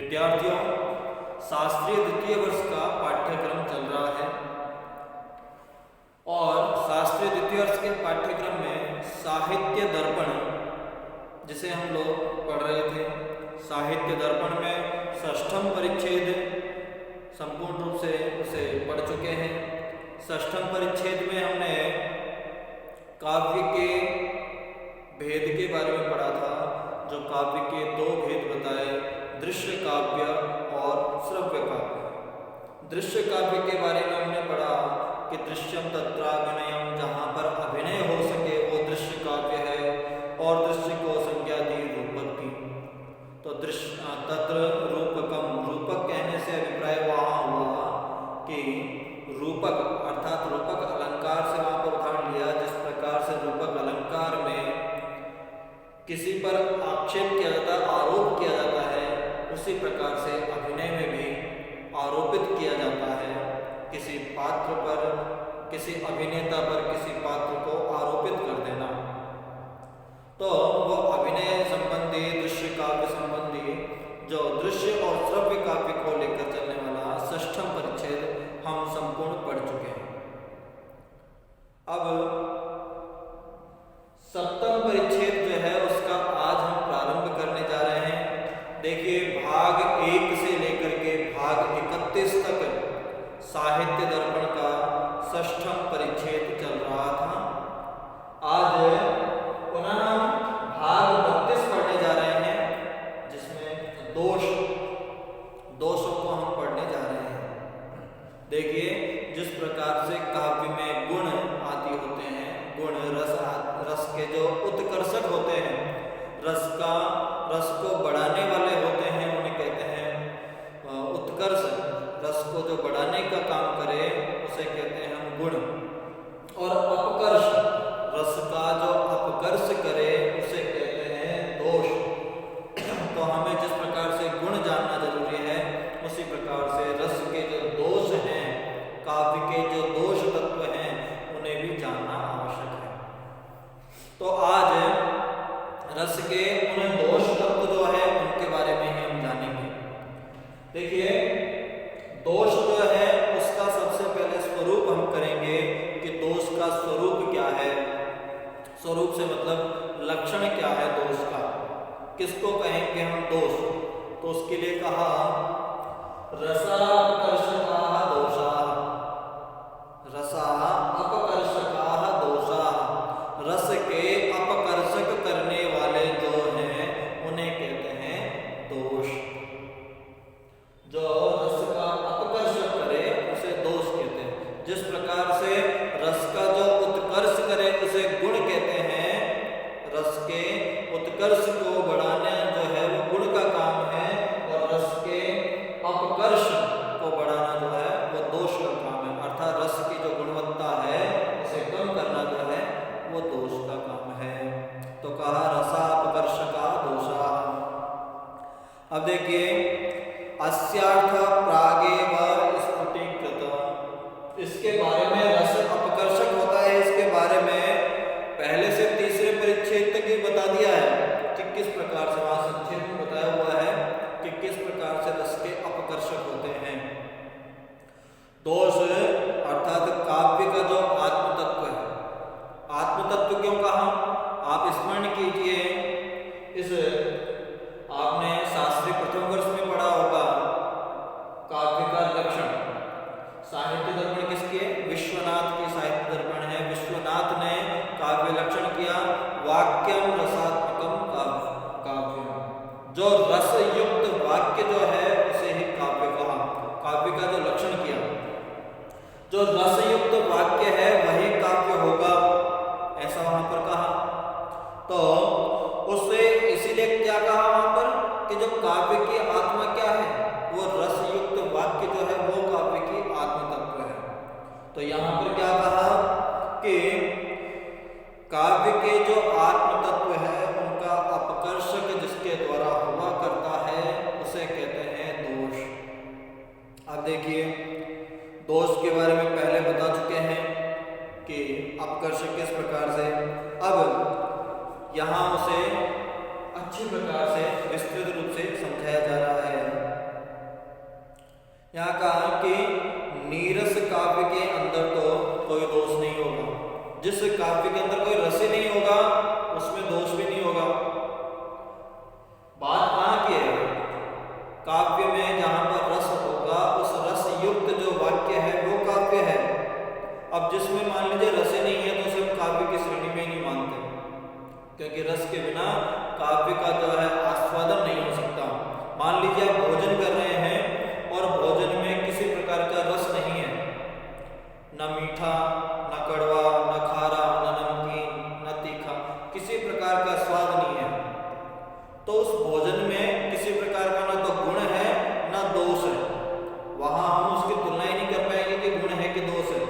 विद्यार्थियों, शास्त्रीय द्वितीय वर्ष का पाठ्यक्रम चल रहा है और शास्त्रीय द्वितीय वर्ष के पाठ्यक्रम में साहित्य दर्पण जिसे हम लोग पढ़ रहे थे, साहित्य दर्पण में षष्ठम परिच्छेद संपूर्ण रूप से उसे पढ़ चुके हैं। षष्ठम परिच्छेद में हमने काव्य के भेद के बारे में पढ़ा था, जो काव्य के दो भेद बताए, दृश्य काव्य और श्रव्य काव्य। दृश्य काव्य के बारे में हमने पढ़ा कि दृश्यम तत्राभिनयम, जहाँ पर अभिनय हो सके वो दृश्य काव्य है, और दृश्य को संज्ञा दी रूपक की। तो दृश्य तत्र रूपकम, रूपक कहने से अभिप्राय वहाँ हुआ कि रूपक अर्थात रूपक अलंकार से वहाँ पर उदाहरण लिया। जिस प्रकार से रूपक अलंकार में किसी पर आक्षेप किया जाता है, आरोप किया जाता है, उसी प्रकार से अभिनय में भी आरोपित किया जाता है। किसी पात्र पर, किसी अभिनेता पर किसी पात्र को आरोपित कर देना, तो वो अभिनय संबंधी, दृश्य काव्य संबंधी जो दृश्य और श्रव्य काव्य को लेकर चलने वाला षष्ठम परिच्छेद हम संपूर्ण पढ़ चुके हैं। अब सप्तम परिच्छेद जो है उसका आज हम प्रारंभ करने जा रहे हैं। देखिए, भाग 1 से लेकर के भाग 31 तक साहित्य दर्पण का षष्ठम परिच्छेद चल रहा था। आज पुनः हम भाग 32 पढ़ने जा रहे हैं, जिसमें दोषों को हम पढ़ने जा रहे हैं। देखिए, जिस प्रकार से काव्य में गुण आदि होते हैं, गुण रस के जो उत्कर्षक होते हैं, रस को बढ़ाने वाले होते हैं, उन्हें कहते हैं उत्कर्ष। रस को जो बढ़ाने का काम करे उसे कहते हैं हम गुण। और अपकर्ष, रस का जो अपकर्ष करे उसे कहते हैं दोष। तो हमें जिस प्रकार से गुण जानना जरूरी है, उसी प्रकार से रस के जो दोष हैं, काव्य के जो दोष तत्व हैं, उन्हें भी जानना आवश्यक है। तो आज रस के उन दोष तत्व जो है उनके बारे में ही हम जानेंगे। देखिए, दोष जो है उसका सबसे पहले स्वरूप हम करेंगे कि दोष का स्वरूप क्या है। स्वरूप से मतलब लक्षण क्या है दोष का, किसको कहेंगे हम दोष। तो उसके लिए कहा रसापकर्षकाः दोषाः, रसापकर्षकाः दोषाः, रस के अपकर्षक करने वाले जो हैं उन्हें कहते हैं दोष। जो रस का अपकर्षक करे उसे दोष कहते हैं। जिस प्रकार से रस का जो उत्कर्ष करे उसे गुण कहते हैं, रस के उत्कर्ष को बढ़ाना जो है वो गुण का काम है, और रस के अपकर्ष को बढ़ाना जो है वो दोष का काम है। अर्थात रस की जो गुणवत्ता है उसे कम करना जो है वो दोष का काम है। तो कहा रसापकर्षका दोषा। अब देखिए, अस्यार्थ प्रागेव स्फुटीकृत, इसके बारे में रस अपकर्षक होता है, इसके बारे में पहले से तीसरे परिच्छेद तक ही बता दिया है कि किस प्रकार से, वहां संक्षेप में बताया हुआ है कि किस प्रकार से रस के अपकर्षक होते हैं। दोष अर्थात काव्य का जो आत्म तत्व है, आत्म तत्व क्यों कहा, आप स्मरण कीजिए, इस आपने शास्त्री प्रथम वर्ष में पढ़ा होगा काव्य का लक्षण। साहित्य दर्पण किसके, विश्वनाथ के साहित्य दर्पण है। विश्वनाथ ने काव्य लक्षण किया, वाक्यम रसात्मकम काव्य, जो रस युक्त वाक्य जो है उसे ही काव्य कहा। काव्य का जो लक्षण किया, जो रस युक्त वाक्य है वही काव्य होगा, ऐसा वहां पर कहा। तो उससे इसीलिए क्या कहा वहां पर कि जो काव्य की आत्मा क्या है, वो रस युक्त वाक्य जो है वो काव्य की आत्म तत्व है। तो यहाँ पर क्या कहा कि काव्य के जो आत्म तत्व है उनका अपकर्षक जिसके द्वारा हुआ करता है उसे कहते हैं दोष। अब देखिए, दोष के बारे में पहले बता चुके हैं कि अपकर्षक किस प्रकार से। अब यहाँ उसे अच्छी प्रकार से विस्तृत रूप से समझाया जा रहा है। यहाँ कहा कि नीरस काव्य के अंदर तो कोई दोष नहीं होगा। जिस काव्य के अंदर कोई रस ही नहीं होगा उसमें दोष भी नहीं होगा। बात कहाँ की है? काव्य में जहां पर रस होगा उस रस युक्त जो वाक्य है वो काव्य है। अब जिसमें मान लीजिए रस ही नहीं है तो उसे हम काव्य की श्रेणी में ही नहीं मानते, क्योंकि रस के बिना काव्य का जो है आस्वादन नहीं हो सकता। मान लीजिए आप भोजन कर रहे हैं और भोजन में किसी प्रकार का रस नहीं है, न मीठा न कड़वा न खारा न नमकीन न तीखा, किसी प्रकार का स्वाद नहीं है, तो उस भोजन में किसी प्रकार का ना तो गुण है ना दोष है। वहां हम उसकी तुलना ही नहीं कर पाएंगे कि गुण है कि दोष है।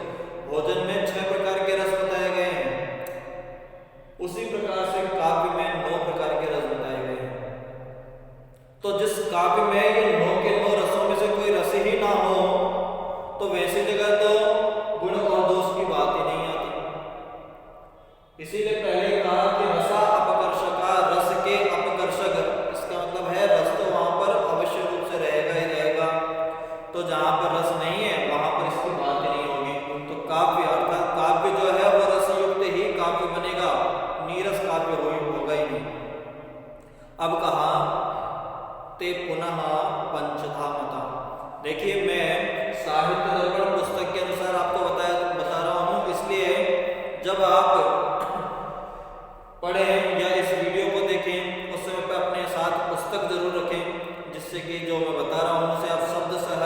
भोजन में 6 प्रकार के रस बताए गए हैं, उसी प्रकार से काव्य में 9 प्रकार के रस बताए गए हैं। तो जिस काव्य में ये 9 के 9 रसों में से कोई रस ही ना हो तो वैसी जगह तो गुण और दोष की बात ही नहीं आती। इसीलिए पहले कहा कि रसा अपकर्षका, रस के अपकर्षक, इसका मतलब है रस तो वहां पर अवश्य रूप से रहेगा ही रहेगा। तो जहां पर रस नहीं है वहां पर इसकी बात ही नहीं होगी। तो काव्य अर्थात काव्य जो है वह रस युक्त ही काव्य बनेगा, नीरस काव्य होगा ही नहीं। अब कहा ते पुनः पंचधा मता। देखिए मैं साहित्य दर्पण पुस्तक के अनुसार आपको बता रहा हूं, इसलिए जब आप पढ़ें या इस वीडियो को देखें उस समय पर अपने साथ पुस्तक जरूर रखें, जिससे कि जो मैं बता रहा हूं उसे आप शब्द सह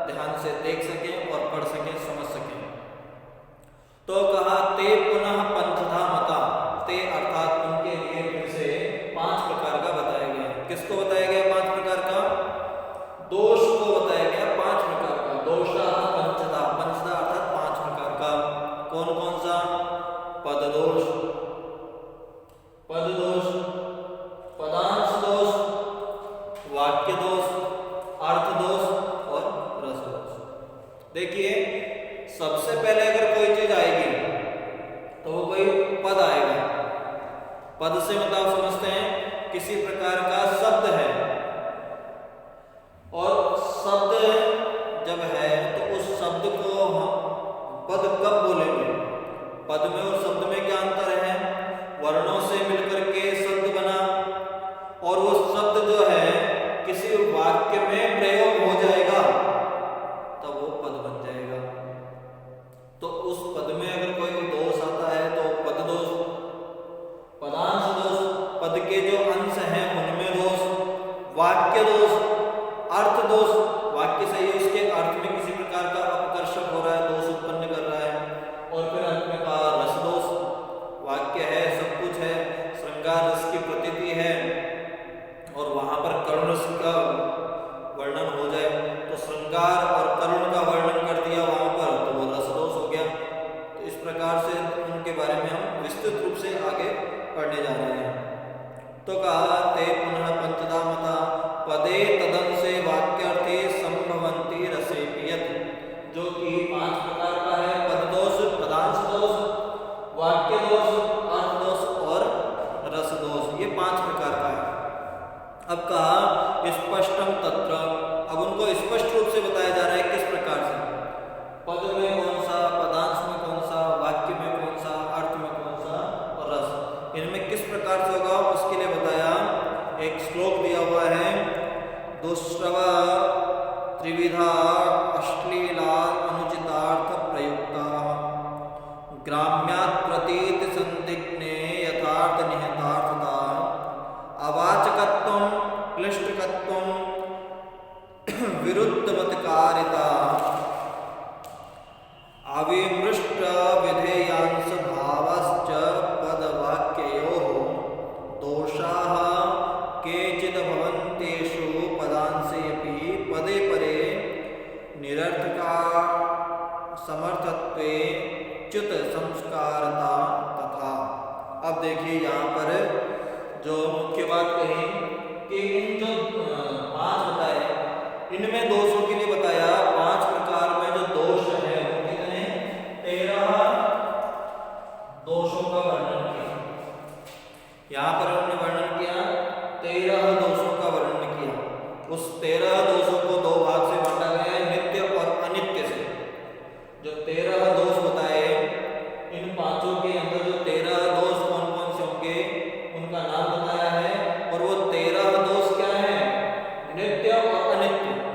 ध्यान से देख सकें और पढ़ सकें, समझ सकें। तो कहा ते पुनः पंचधा मता, ते अर्थात उनके लिए फिर से 5 प्रकार का बताया गया है। किसको बताया गया 5 प्रकार का? दोष को बताया गया 5 प्रकार का। दोषा पंचधा, पंचधा अर्थात 5 प्रकार का। कौन कौन सा? पद दोष, पद दोष, पदांश दोष, वाक्य दोष, अर्थ दोष और रस दोष। देखिए सबसे पहले अगर कोई चीज आएगी तो वो कोई पद आएगा। पद से मतलब समझते हैं किसी प्रकार का शब्द है, और शब्द जब है तो उस शब्द को हम पद कब बोलेंगे? पद में और शब्द में क्या अंतर है? वर्णों से मिलकर के शब्द बना, और वो शब्द जो है किसी वाक्य में प्रयोग हो जाएगा तब वो पद बन जाएगा। तो उस पद में अगर कोई दोष आता है तो पद दोष, पदांश दोष, पद के जो अंश हैं उनमें दोष, वाक्य दोष, अर्थ दोष, वाक्य से ही उसके अर्थ में किसी प्रकार का अपकर्षक हो रहा है, दोष उत्पन्न कर रहा है। और फिर अंत में कहा रस दोष, वाक्य है, सब कुछ है, श्रृंगार रस की प्रतीति है और वहां पर करुण रस का वर्णन हो जाए तो श्रृंगार और करुण का वर्णन कर दिया वहां पर, तो वो रस दोष हो गया। तो इस प्रकार से उनके बारे में हम विस्तृत रूप से आगे पढ़ने जा रहे हैं। तो कहा ते पुनः पंचधा मता पदे तदंसे वाक्यार्थे संभवंती रसे पियत, जो कि 5 प्रकार का है। पद दोष, पदांश दोष, वाक्य दोष, अर्थ दोष और रस दोष, ये 5 प्रकार का है। अब कहा स्पष्टम तत्र, अब उनको स्पष्ट रूप से बताया जा रहा है किस प्रकार से, पद में कौन सा, पदांश में कौन सा, वाक्य में कौन सा, अर्थ में कौन सा और रस, इनमें किस प्रकार से होगा उसके लिए बताया। एक श्लोक दिया हुआ है, दुष्प्रव त्रिविधा अश्लीला अनुचितार्थ प्रयुक्ता ग्राम्यात् प्रतीत संदिग्ने यथार्थ निहितार्थता अवाचकत्वं क्लिष्टकत्वं विरुद्धवत्कारिता अविमृष्ट विधेयांश भावश्च पदवाक्ययोः दोषाः केचिद् भवन्तेषु पदांशेऽपि पदे परे निरर्थका समर्थत्वे च्युत संस्कारता तथा। अब देखिए यहाँ पर जो मुख्य बात कही कि इन जो 5 बताए इनमें दोषों के लिए बताया 5 प्रकार में जो दोष है वो कितने? 13 दोषों का वर्णन किया। यहाँ पर उन्होंने वर्णन किया 13 दोषों का वर्णन किया। उस 13 दोषों को 2 भाग से बांटा गया है।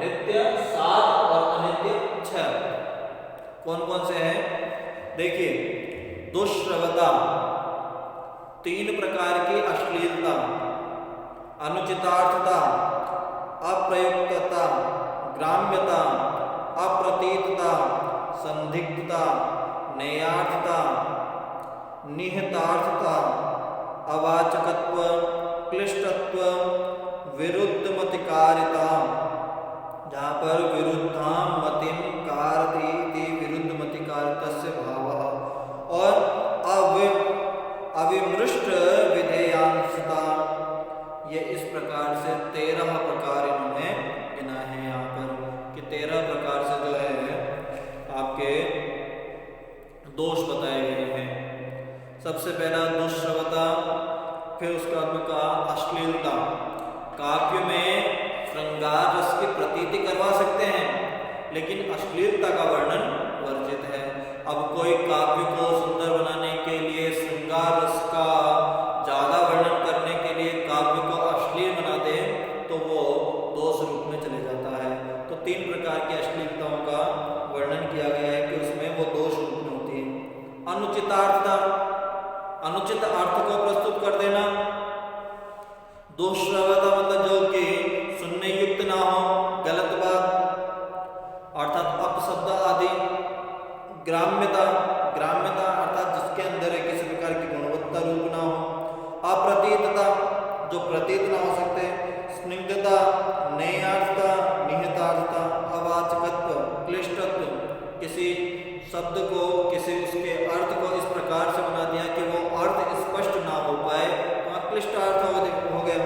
नित्य 7 और अनित्य 6। कौन कौन से हैं? देखिए, दुष्श्रवता, 3 प्रकार की अश्लीलता, अनुचितार्थता, अप्रयुक्तता, ग्राम्यता, अप्रतीतता, संदिग्धता, नैयार्थता, निहितार्थता, अवाचकत्व, क्लिष्टत्व, विरुद्धमतिकारिता, जहाँ पर विरुद्धां मतिं कारयति इति विरुद्धमतिकारितस्य भावः, और अविमृष्ट विधेयांशता। ये इस प्रकार से 13 प्रकार इन्होंने गिना है यहाँ पर कि 13 प्रकार से जो है आपके दोष बताए गए हैं। सबसे पहला दुष्श्रवता, फिर उसके बाद में कहा अश्लीलता। काव्य में श्रृंगार रस की प्रतीति करवा सकते हैं, लेकिन अश्लीलता का वर्णन वर्जित है। अब कोई काव्य को सुंदर बनाने के लिए, श्रृंगार रस का ज्यादा वर्णन करने के लिए काव्य को अश्लील बना दे तो वो दोष रूप में चले जाता है। तो 3 प्रकार की अश्लीलताओं का वर्णन किया गया है कि उसमें वो दोष रूप में होती है। अनुचितार्थता, अनुचित अर्थ को प्रस्तुत कर देना। दुष्श्रवता मतलब जो कि सुनने युक्त ना हो, गलत बात, अर्थात अपशब्द आदि। ग्राम्यता, ग्राम्यता अर्थात जिसके अंदर किसी प्रकार की गुणवत्ता रूप ना हो। अप्रतीतता, जो प्रतीत ना हो सकते। स्निग्धता, नैयार्थता, निहितार्थता, अवाचकत्व, क्लिष्टत्व, किसी शब्द को, किसी उसके अर्थ को इस प्रकार से बना दिया कि वो अर्थ स्पष्ट ना हो पाए, तो क्लिष्ट अर्थ हो गया।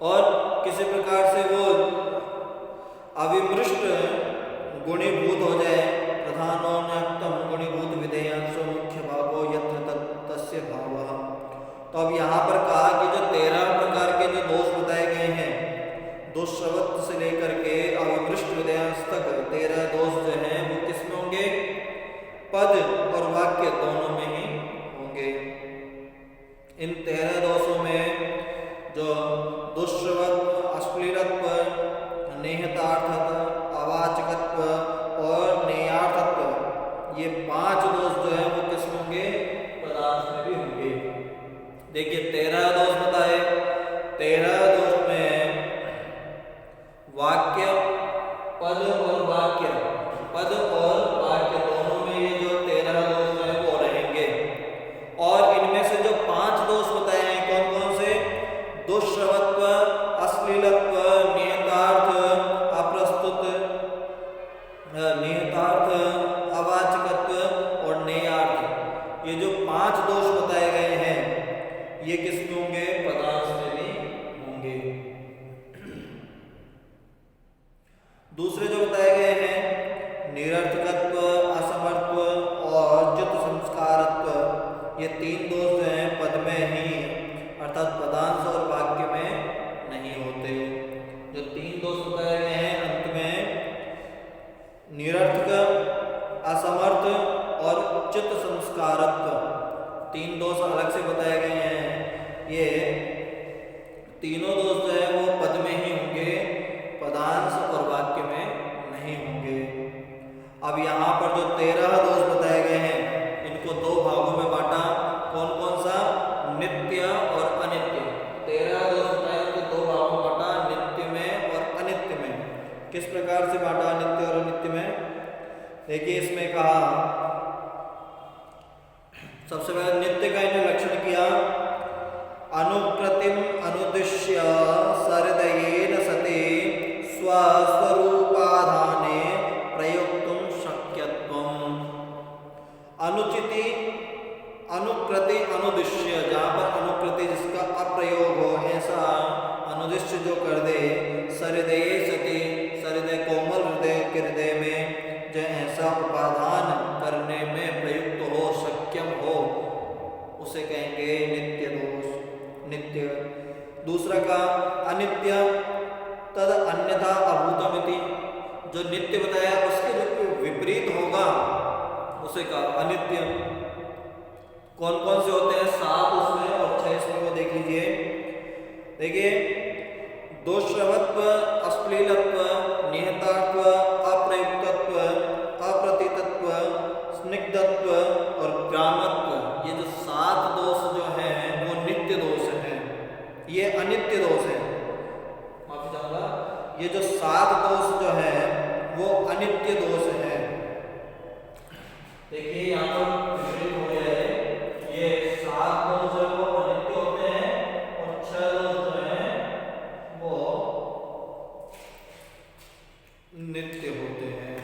और किसी प्रकार से वो अविमृष्ट गुणीभूत हो जाए। प्रधानोन्यक्तम गुणीभूत विधेयांशो मुख्य भागो यत्र तस्य भावः। तो अब यहाँ पर कहा कि जो 13 प्रकार के जो दोष बताए गए हैं, दुष्श्रवत से लेकर के अविमृष्ट विधेयांश तक 13 दोष जो हैं वो किसमें होंगे? पद और वाक्य दोनों में ही होंगे। इन 13 दोषों में जो दुष्श्रवत्व, अश्लीलत्व, निहितार्थता, अवाचकत्व और नैयार्थत्व, ये 5 दोष जो है वो किसमें होंगे? पदार्थ में भी होंगे। देखिए 13 दोष बताए, 13 दोष में वाक्य, पद और वाक्य, पद और वाक्य दोनों में ये जो 13 दोष है वो रहेंगे। और इनमें से जो 5 दोष बताए हैं कौन कौन से? दुष्श्रवत्व, अश्लीलत्व, निहितार्थ, अप्रस्तुत, निहितार्थ, अवाचकत्व और नैयार्थ, ये जो 5 दोष बताए गए हैं ये किसमें होंगे? पदार्थ में भी होंगे। दूसरे जो बताए गए हैं निरर्थकत्व, असमर्थत्व और चित्त संस्कारत्व, ये 3 दोष जो हैं पद में ही अर्थात पदांश और वाक्य में नहीं होते। जो 3 दोष बताए गए हैं अंत में निरर्थक, असमर्थ और चित्त संस्कारत्व, 3 दोष अलग से बताए गए हैं। ये तीनों दोष जो है वो पद में ही होंगे, पदांश और वाक्य में नहीं होंगे। अब यहाँ पर जो 13 दोष बताए गए हैं इनको 2 भागों में बांटा। कौन कौन सा? नित्य और अनित्य। 13 दोष बताए उनको 2 भागों में बांटा, नित्य में और अनित्य में। किस प्रकार से बांटा नित्य और अनित्य में? देखिए इसमें कहा, सबसे पहले नित्य का इन्हें लक्षण किया। अनुप्रतिम अनुदिश्य सरदयेन सते स्वस्वरूपाधाने प्रयोक्तुं शक्यत्वम्। अनुचिति, अनुप्रति, अनुदिश्य, जहाँ पर अनुप्रति जिसका अप्रयोग हो, ऐसा अनुदिश्य जो कर दे। सरदये सति, सरदय कोमल हृदय के हृदय में जो ऐसा उपादान करने में प्रयुक्त हो, शक्यम हो, उसे कहेंगे नित्य दोष, नित्य। दूसरा का अनित्य, तद अन्यथा अभूतमिति, जो नित्य बताया उसके जो विपरीत होगा उसे का अनित्य। कौन कौन से होते हैं? 7 उसमें और 6 इसमें, वो देख लीजिए। देखिए दुष्श्रवत्व, अश्लीलत्व, ये जो 7 दोष जो है वो अनित्य दोष है। देखिए यहाँ पर विपरीत हो गया है, ये 7 दोष जो है वो अनित्य होते हैं और 6 दोष जो है वो नित्य होते हैं।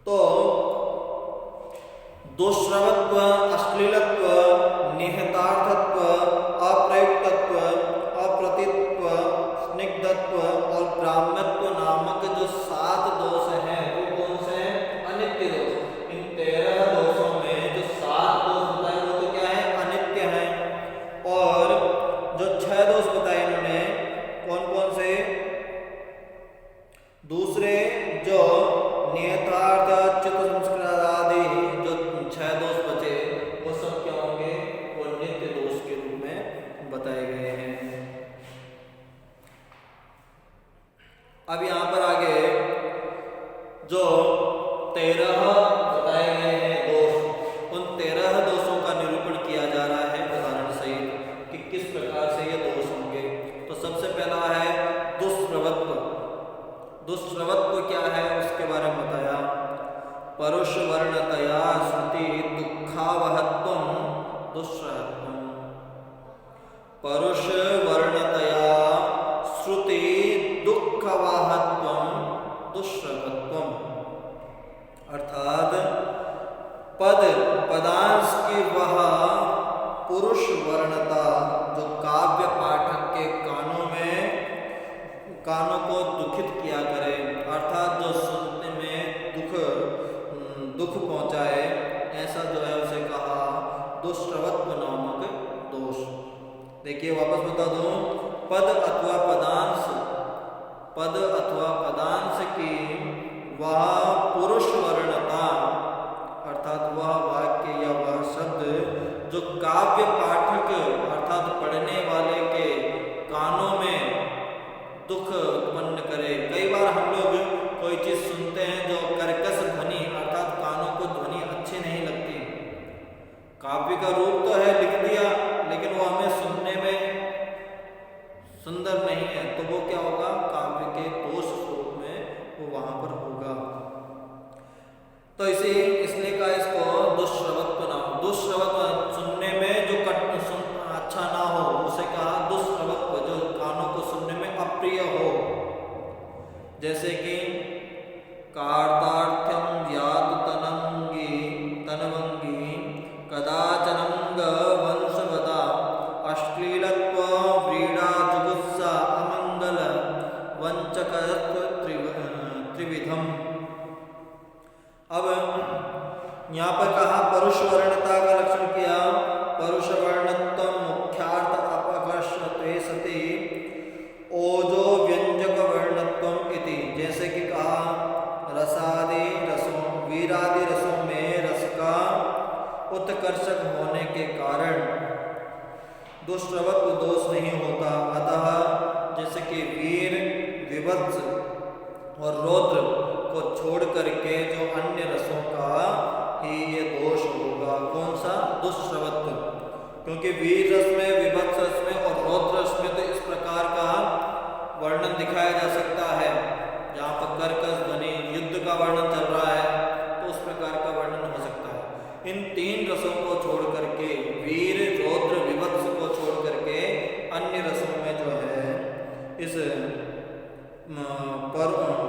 तो दुष्श्रवत्व, अश्लीलत्व, निहितार्थत्व, अप्रयुक्तत्व, अप्रतित्व, स्निग्धत्व और ब्राह्मत्व नामक जो 7 दोष हैं वो कौन से हैं? अनित्य दोष। इन 13 दोषों में जो 7 दोष बताए वो तो क्या है? अनित्य हैं। और जो 6 दोष बताए इन्होंने कौन कौन से? दूसरे जो नियतार्थ, चित्त संस्कार आदि जो 6 दोष बचे वो सब क्या होंगे? वो नित्य दोष के रूप में बताए गए हैं। अब यहाँ पर आगे जो 13 बताए गए हैं दोष, उन 13 दोषों का निरूपण किया जा रहा है उदाहरण सहित कि किस प्रकार से ये दोष होंगे। तो सबसे पहला है दुष्प्रवत्व। दुष्प्रवत्व क्या है उसके बारे में बताया। परुष वर्णतया श्रुति दुःखावहत्वं दुष्प्रवत्वम्। परुष वर्णतया श्रुति दुःखवाहत्वं दुष्प्रवत्वम्। अर्थात पदांश की वह पुरुष वर्णता जो काव्य पाठक के कानों को दुखित किया करे, अर्थात जो सुनने में दुख पहुंचाए, ऐसा जो है उसे कहा दुष्प्रवत्व नामक दोष। देखिए वापस बता दूं, पद अथवा पदांश की वह पुरुष वर्णता, अर्थात वह वाक्य या वह शब्द जो काव्य पाठक अर्थात पढ़ने वाले के कानों में दुख उत्पन्न करे। कई बार हम लोग कोई चीज सुनते हैं जो कर्कश ध्वनि अर्थात कानों को ध्वनि अच्छी नहीं लगती, काव्य का रूप तो है लिख दिया लेकिन वो हमें सुनने में सुंदर नहीं है, तो वो क्या होगा? काव्य के दोष स्वरूप में वो वहां पर होगा। तो इसलिए कहा इसको दुष्श्रवत्व नाम। दुष्श्रवत्व सुनने में जो अच्छा ना हो उसे कहा दुष्श्रवत्व, जो कानों को सुनने में अप्रिय हो। जैसे कि कार्तार्थ्यम व्यातु तनवंगी कदाचनंग वंशवदा अश्लीलत्व व्रीडा जुगुप्सा अमंगल वंचकत्व त्रिविधम। अब यहाँ पर कहा परुष वर्णता का लक्षण किया। परुष वर्णत्व मुख्यार्थ अपकर्षत्वे सति ओजो व्यंजक वर्णत्वम इति। जैसे कि कहा रसादि रसों वीरादि रसों में रस का उत्कर्षक होने के कारण दुष्प्रवत्व दोष नहीं होता। अतः जैसे कि वीर, विभत्स और रौद्र को छोड़ करके जो अन्य रसों का ही ये दोष होगा। कौन सा? दुष्प्रवत्व। क्योंकि वीर रस में, विभत्स रस में और रौद्र रस में तो इस प्रकार का वर्णन दिखाया जा सकता है, जहाँ पर कर्कश ध्वनि युद्ध का वर्णन चल रहा है तो उस प्रकार का वर्णन हो सकता है। इन 3 रसों को छोड़ करके, वीर, रौद्र, विभत्स को छोड़ करके अन्य रसों में जो है इस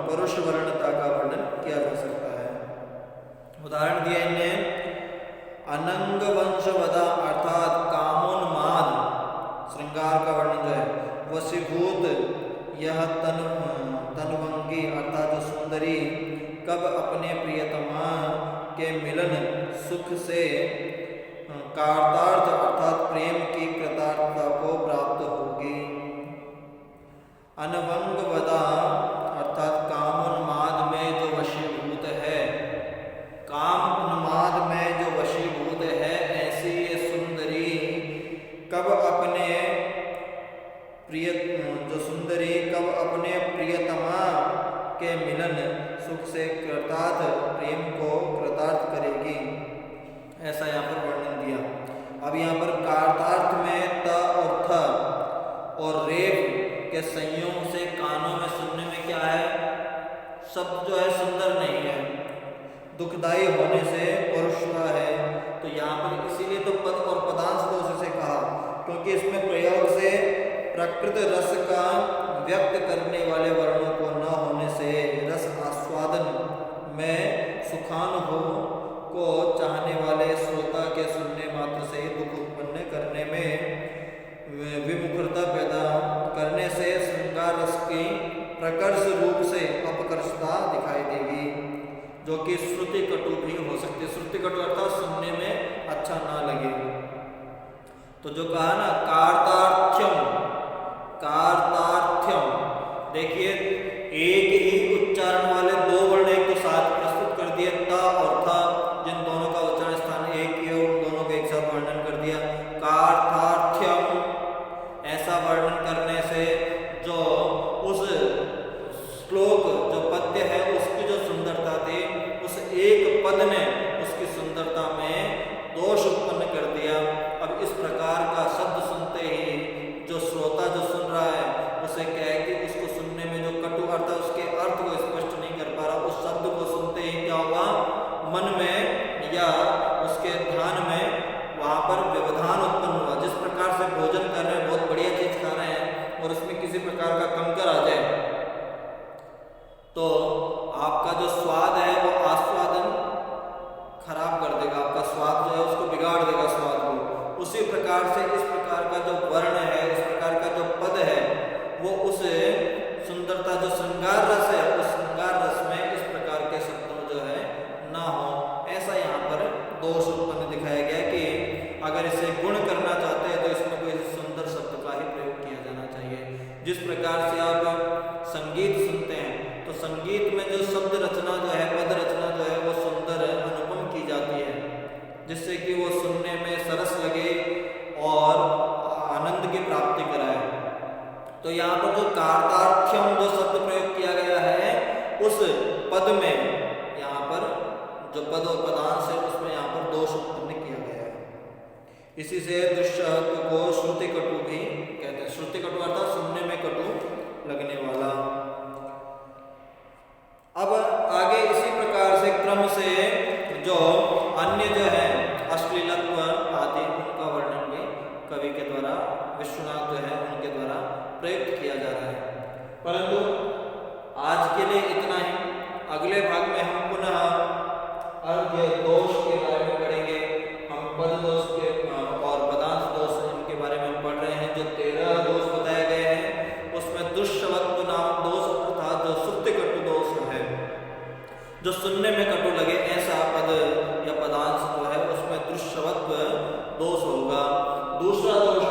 परुष वर्णता का वर्णन किया जा सकता है। उदाहरण दिया इनने अनंग वंशवदा अर्थात कामोन्माद श्रृंगार का वर्णन जो है। वशीभूत यह तनवंगी अर्थात जो सुंदरी कब अपने प्रियतमा के मिलन सुख से कार्तार्थ अर्थात प्रेम की कृतार्थता को प्राप्त होगी। अनवंग वदा अर्थात कामोन्माद में जो वशीभूत है, काम उन्माद में जो वशीभूत है, ऐसी ये सुंदरी कब अपने प्रियतमा के मिलन सुख से कृतार्थ प्रेम को कृतार्थ करेगी, ऐसा यहाँ पर वर्णन दिया। अब यहाँ पर कार्तार्थ में त और थ और रेफ के संयोग से कानों शब्द जो है सुंदर नहीं है, दुखदाई होने से परुषता है। तो यहाँ पर इसीलिए तो पद और पदांश दोष से कहा, क्योंकि इसमें प्रयोग से प्रकृत रस का व्यक्त करने वाले वर्णों को न होने से रस आस्वादन में सुखानुभव को चाहने वाले श्रोता के सुनने मात्र से दुख उत्पन्न करने में विमुखता पैदा करने से श्रृंगार रस की प्रकर्ष रूप से अपकर्षता दिखाई देगी, जो कि श्रुति कटु भी हो सकती है। श्रुति कटु अर्थात सुनने में अच्छा ना लगे। तो जो कहा ना कार्तार्थ्यम, कार्तार्थ्यम, देखिए एक ही उच्चारण वाले दो वर्ण एक तो साथ प्रस्तुत कर दिए, ता और था, जिन दोनों का उच्चारण स्थान एक ही है, उन दोनों को एक साथ वर्णन कर दिया। कार्तार्थ्यम, ऐसा वर्णन करने से जो उस श्लोक जो पद्य है उसकी जो सुंदरता थी, उस एक पद ने उसकी सुंदरता में दोष उत्पन्न कर दिया। अब इस प्रकार का शब्द सुनते ही जो श्रोता जो सुन रहा है उसे क्या है कि उसको सुनने में जो कटु अर्थ है उसके अर्थ को स्पष्ट नहीं कर पा रहा, उस शब्द को सुनते ही क्या हुआ, मन में या उसके ध्यान में वहां पर व्यवधान उत्पन्न हुआ। जिस प्रकार से भोजन कर रहे हैं, बहुत बढ़िया चीज खा रहे हैं और उसमें किसी प्रकार का कंकर आ जाए तो आपका जो स्वाद है वो आस्वादन खराब कर देगा, आपका स्वाद जो है उसको बिगाड़ देगा स्वाद को। उसी प्रकार से इस प्रकार का जो वर्ण है, इस प्रकार का जो पद है, वो उस सुंदरता जो श्रृंगार रस है, उस श्रृंगार रस में इस प्रकार के शब्द जो है ना हो, ऐसा यहाँ पर दोष उत्पन्न दिखाया गया कि अगर इसे गुण करना चाहते हैं तो इसमें कोई सुंदर शब्द का ही प्रयोग किया जाना चाहिए। जिस प्रकार से आप संगीत सुनते हैं तो संगीत में जो शब्द रचना जो है, पद रचना जो है वो सुंदर अनुपम की जाती है, जिससे कि वो सुनने में सरस लगे और आनंद की प्राप्ति कराए। तो यहाँ पर जो कार्तार्थ्यम जो शब्द प्रयोग किया गया है उस पद में, यहाँ पर जो पद और पदांश है उसमें यहाँ पर दोष उत्पन्न किया गया है। इसी से दुष्टत्व को श्रुति कटु भी कहते हैं। श्रुति कटु अर्थात सुनने में कटु लगने वाला। अब आगे इसी प्रकार से क्रम से जो अन्य जो है अश्लीलत्व आदि उनका वर्णन भी कवि के द्वारा, विश्वनाथ जो है उनके द्वारा प्रयुक्त किया जा रहा है। परंतु आज के लिए इतना ही। अगले भाग में हम पुनः अर्घ्य दोष के बारे में पढ़ेंगे। हम पद दोष के और पदांश दोष इनके बारे में हम पढ़ रहे हैं। जो 13 दोष बताए गए हैं उसमें दुष्टवत्व नाम दोष अर्थात जो श्रुति कटु दोष है, जो सुनने में कटु लगे ऐसा पद या पदांश जो है उसमें दुष्टवत्व दोष होगा। दूसरा दोष